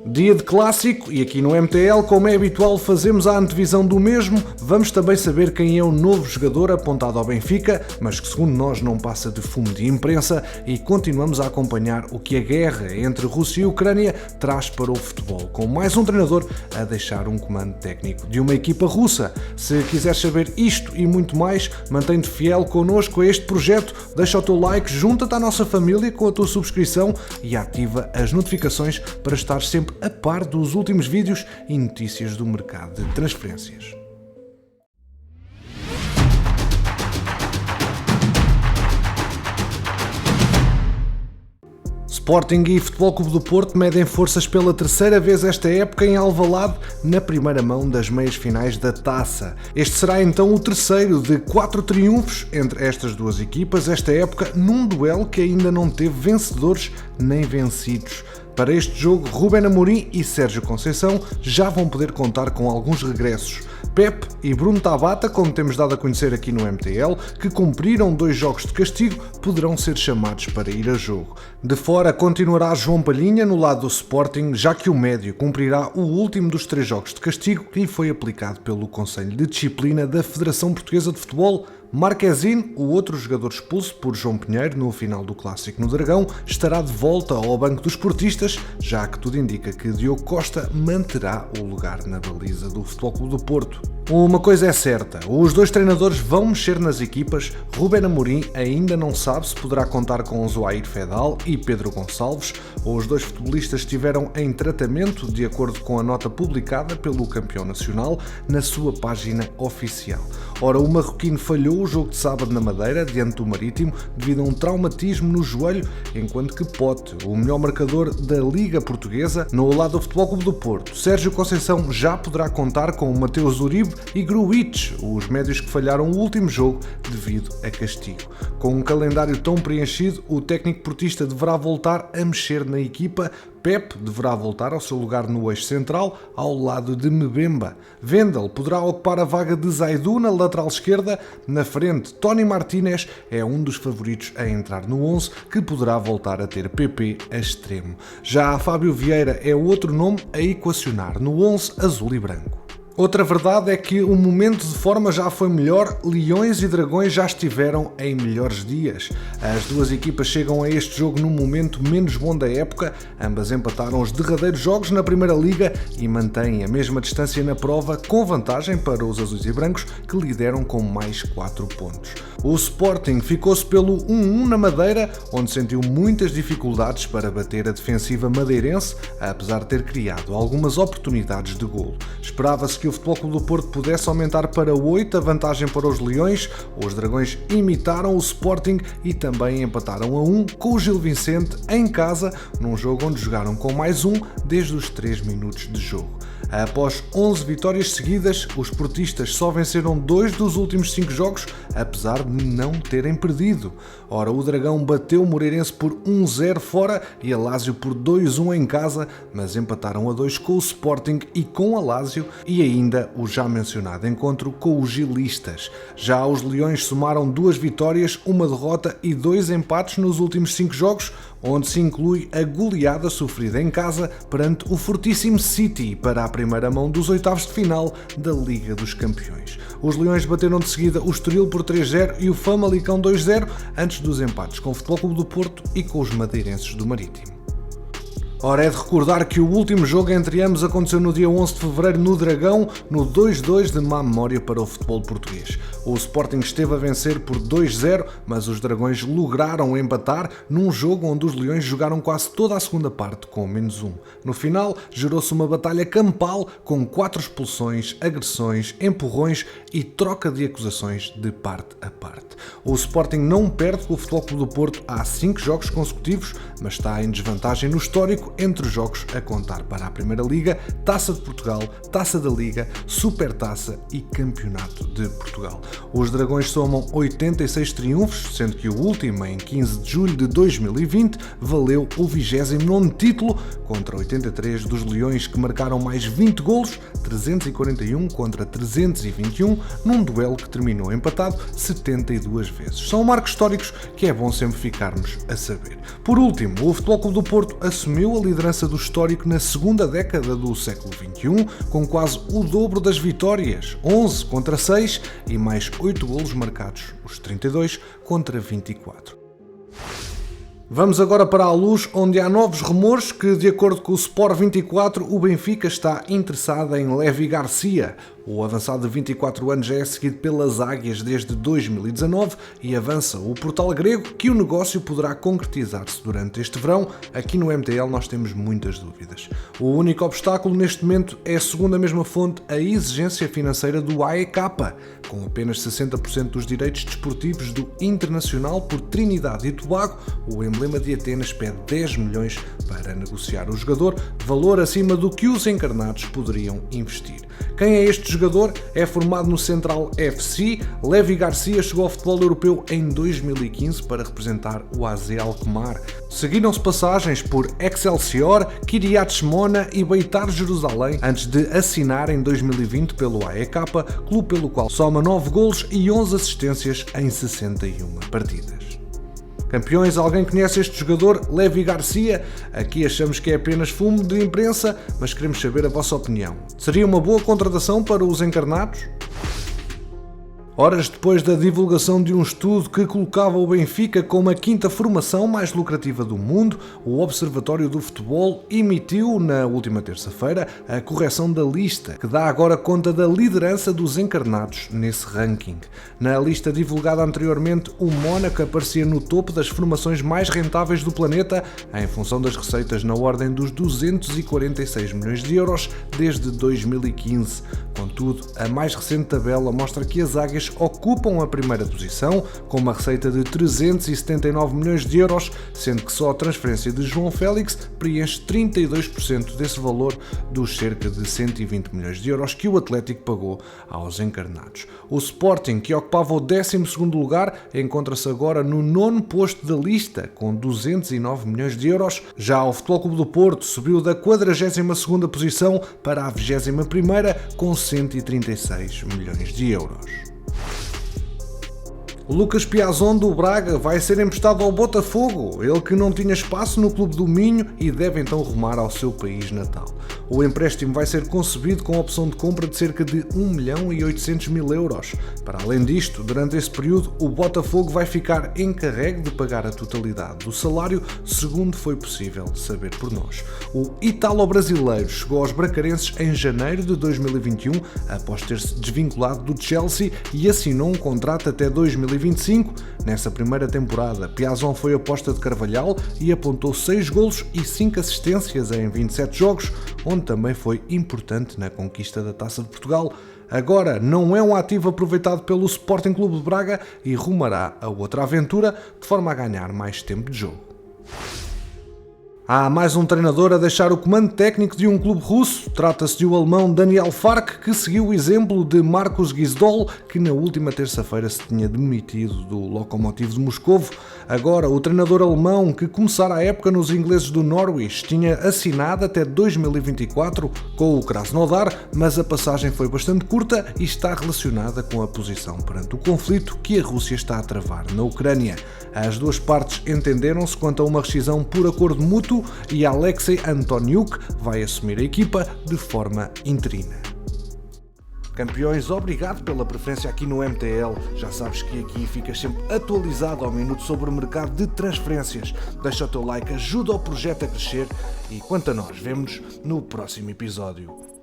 Dia de clássico e aqui no MTL, como é habitual, fazemos a antevisão do mesmo. Vamos também saber quem é o novo jogador apontado ao Benfica, mas que segundo nós não passa de fumo de imprensa, e continuamos a acompanhar o que a guerra entre Rússia e Ucrânia traz para o futebol, com mais um treinador a deixar um comando técnico de uma equipa russa. Se quiseres saber isto e muito mais, mantém-te fiel connosco a este projeto, deixa o teu like, junta-te à nossa família com a tua subscrição e ativa as notificações para estar sempre a par dos últimos vídeos e notícias do mercado de transferências. Sporting e Futebol Clube do Porto medem forças pela terceira vez esta época em Alvalade, na primeira mão das meias finais da Taça. Este será então o terceiro de 4 triunfos entre estas duas equipas esta época, num duelo que ainda não teve vencedores nem vencidos. Para este jogo, Rubén Amorim e Sérgio Conceição já vão poder contar com alguns regressos. Pep e Bruno Tabata, como temos dado a conhecer aqui no MTL, que cumpriram 2 jogos de castigo, poderão ser chamados para ir a jogo. De fora continuará João Palhinha no lado do Sporting, já que o médio cumprirá o último dos 3 jogos de castigo que lhe foi aplicado pelo Conselho de Disciplina da Federação Portuguesa de Futebol. Marquezine, o outro jogador expulso por João Pinheiro no final do Clássico no Dragão, estará de volta ao banco dos portistas, já que tudo indica que Diogo Costa manterá o lugar na baliza do Futebol Clube do Porto. Uma coisa é certa, os 2 treinadores vão mexer nas equipas. Rubén Amorim ainda não sabe se poderá contar com Zoair Fedal e Pedro Gonçalves. Os 2 futebolistas estiveram em tratamento, de acordo com a nota publicada pelo campeão nacional na sua página oficial. Ora, o marroquino falhou o jogo de sábado na Madeira, diante do Marítimo, devido a um traumatismo no joelho, enquanto que Pote, o melhor marcador da Liga Portuguesa, no lado do Futebol Clube do Porto, Sérgio Conceição já poderá contar com Mateus Uribe e Gruitch, os médios que falharam o último jogo devido a castigo. Com um calendário tão preenchido, o técnico portista deverá voltar a mexer na equipa. Pep deverá voltar ao seu lugar no eixo central, ao lado de Mbemba. Wendel poderá ocupar a vaga de Zaidu na lateral esquerda. Na frente, Tony Martínez é um dos favoritos a entrar no 11, que poderá voltar a ter PP a extremo. Já Fábio Vieira é outro nome a equacionar no 11 azul e branco. Outra verdade é que o momento de forma já foi melhor, Leões e Dragões já estiveram em melhores dias. As duas equipas chegam a este jogo num momento menos bom da época, ambas empataram os derradeiros jogos na Primeira Liga e mantêm a mesma distância na prova, com vantagem para os azuis e brancos, que lideram com mais 4 pontos. O Sporting ficou-se pelo 1-1 na Madeira, onde sentiu muitas dificuldades para bater a defensiva madeirense, apesar de ter criado algumas oportunidades de golo. Esperava-se que o Futebol Clube do Porto pudesse aumentar para 8 a vantagem para os Leões. Os Dragões imitaram o Sporting e também empataram a 1 com o Gil Vicente em casa, num jogo onde jogaram com mais 1 desde os 3 minutos de jogo. Após 11 vitórias seguidas, os portistas só venceram 2 dos últimos 5 jogos, apesar de não terem perdido. Ora, o Dragão bateu o Moreirense por 1-0 fora e a Lazio por 2-1 em casa, mas empataram a 2 com o Sporting e com a Lazio, e ainda o já mencionado encontro com os gilistas. Já os Leões somaram 2 vitórias, 1 derrota e 2 empates nos últimos 5 jogos, onde se inclui a goleada sofrida em casa perante o fortíssimo City para a primeira mão dos oitavos de final da Liga dos Campeões. Os Leões bateram de seguida o Estoril por 3-0 e o Famalicão 2-0, antes dos empates com o Futebol Clube do Porto e com os madeirenses do Marítimo. Ora, é de recordar que o último jogo entre ambos aconteceu no dia 11 de fevereiro no Dragão, no 2-2 de má memória para o futebol português. O Sporting esteve a vencer por 2-0, mas os Dragões lograram empatar num jogo onde os Leões jogaram quase toda a segunda parte com -1. No final, gerou-se uma batalha campal com 4 expulsões, agressões, empurrões e troca de acusações de parte a parte. O Sporting não perde com o Futebol Clube do Porto há 5 jogos consecutivos, mas está em desvantagem no histórico entre os jogos a contar para a Primeira Liga, Taça de Portugal, Taça da Liga, Supertaça e Campeonato de Portugal. Os Dragões somam 86 triunfos, sendo que o último, em 15 de julho de 2020, valeu o 29º título, contra 83 dos Leões, que marcaram mais 20 golos, 341 contra 321, num duelo que terminou empatado 72 vezes. São marcos históricos que é bom sempre ficarmos a saber. Por último, o Futebol Clube do Porto assumiu a liderança do histórico na segunda década do século XXI, com quase o dobro das vitórias, 11 contra 6 e mais 8 golos marcados, os 32 contra 24. Vamos agora para a Luz, onde há novos rumores que, de acordo com o Sport 24, o Benfica está interessado em Levi Garcia. O avançado de 24 anos já é seguido pelas Águias desde 2019 e avança o portal grego que o negócio poderá concretizar-se durante este verão. Aqui no MTL nós temos muitas dúvidas. O único obstáculo neste momento é, segundo a mesma fonte, a exigência financeira do AEK, com apenas 60% dos direitos desportivos do Internacional por Trinidade e Tobago. O emblema de Atenas pede 10 milhões para negociar o jogador, valor acima do que os encarnados poderiam investir. Quem é este jogador? É formado no Central FC. Levi Garcia chegou ao futebol europeu em 2015 para representar o AZ Alkmaar. Seguiram-se passagens por Excelsior, Kiryat Shmona e Beitar Jerusalém antes de assinar em 2020 pelo AEK, clube pelo qual soma 9 golos e 11 assistências em 61 partidas. Campeões, alguém conhece este jogador, Levi Garcia? Aqui achamos que é apenas fumo de imprensa, mas queremos saber a vossa opinião. Seria uma boa contratação para os encarnados? Horas depois da divulgação de um estudo que colocava o Benfica como a quinta formação mais lucrativa do mundo, o Observatório do Futebol ematiu na última terça-feira a correção da lista, que dá agora conta da liderança dos encarnados nesse ranking. Na lista divulgada anteriormente, o Mónaco aparecia no topo das formações mais rentáveis do planeta, em função das receitas na ordem dos 246 milhões de euros desde 2015. Contudo, a mais recente tabela mostra que as Águias ocupam a primeira posição, com uma receita de 379 milhões de euros, sendo que só a transferência de João Félix preenche 32% desse valor dos cerca de 120 milhões de euros que o Atlético pagou aos encarnados. O Sporting, que ocupava o 12º lugar, encontra-se agora no 9º posto da lista, com 209 milhões de euros. Já o Futebol Clube do Porto subiu da 42ª posição para a 21ª, com 136 milhões de euros. Lucas Piazon do Braga vai ser emprestado ao Botafogo, ele que não tinha espaço no Clube do Minho e deve então rumar ao seu país natal. O empréstimo vai ser concebido com a opção de compra de cerca de 1.800.000 euros. Para além disto, durante esse período, o Botafogo vai ficar encarregue de pagar a totalidade do salário, segundo foi possível saber por nós. O ítalo-brasileiro chegou aos bracarenses em janeiro de 2021, após ter-se desvinculado do Chelsea e assinou um contrato até 2025. Nessa primeira temporada, Piazon foi aposta de Carvalhal e apontou 6 golos e 5 assistências em 27 jogos, onde também foi importante na conquista da Taça de Portugal. Agora não é um ativo aproveitado pelo Sporting Clube de Braga e rumará a outra aventura de forma a ganhar mais tempo de jogo. Há mais um treinador a deixar o comando técnico de um clube russo. Trata-se do alemão Daniel Fark, que seguiu o exemplo de Markus Gisdol, que na última terça-feira se tinha demitido do Lokomotiv de Moscovo. Agora, o treinador alemão, que começara a época nos ingleses do Norwich, tinha assinado até 2024 com o Krasnodar, mas a passagem foi bastante curta e está relacionada com a posição perante o conflito que a Rússia está a travar na Ucrânia. As duas partes entenderam-se quanto a uma rescisão por acordo mútuo e Alexei Antoniuk vai assumir a equipa de forma interina. Campeões, obrigado pela preferência aqui no MTL. Já sabes que aqui ficas sempre atualizado ao minuto sobre o mercado de transferências. Deixa o teu like, ajuda o projeto a crescer e quanto a nós, vemo-nos no próximo episódio.